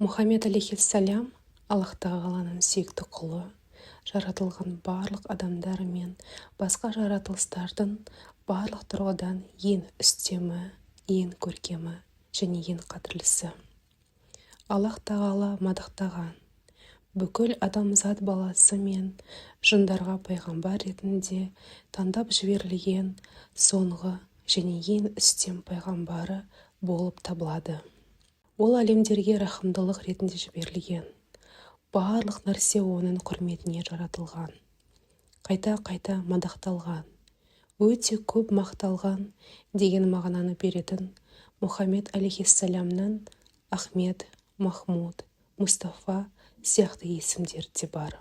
мұхаммед алейхиссалям Аллах тағаланың сүйікті құлы, жаратылған барлық адамдар мен басқа жаратылыстардың барлық тұрғыдан ең үстемі, ең көркемі және ең қадірлісі. Аллах тағала мадақтаған бүкіл адамзат баласы мен жындарға пайғамбар ретінде таңдап жіберілген соңғы және ең үстем пайғамбары болып табылады. Ол әлемдерге рахымдылық ретінде жіберілген. Барлық нәрсе оның құрметіне жаратылған. Қайта-қайта мадақталған, өте көп мақталған деген мағынаны беретін Мұхаммед алейхиссалямнан Ахмед, Махмуд, Мұстафа сияқты есімдер де бар.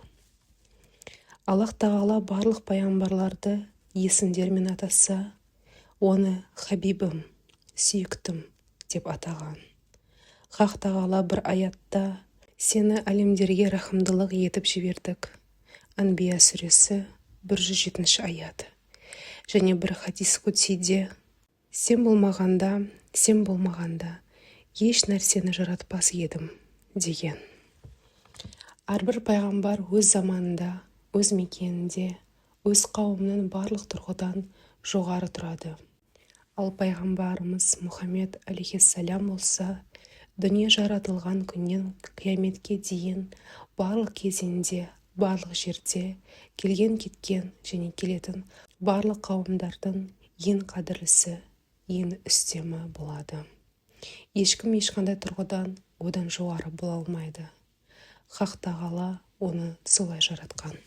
Аллах тағала барлық пайғамбарларды есімдермен атаса, оны Хабибім, сүйіктім деп атаған. Хақ тағала бір аятта: сені әлемдерге рахымдылық етіп жібердік. Анбия сүресі 107 аят. Және бір хадис құдсиде: сен болмағанда еш нәрсені жаратпас едім деген. Әрбір пайғамбар өз заманында, өз мекенінде, өз қауымының барлық тұрғыдан жоғары тұрады. Ал пайғамбарымыз Мұхаммед алейхиссалям болса, дүние жаратылған күннен қияметке дейін барлық кезеңде, барлық жерде келген-кеткен және келетін барлық қауымдардың ең қадірлісі, ең үстемі болады. Ешкім ешқандай тұрғыдан одан жоғары бола алмайды. Хақ тағала оны солай жаратқан.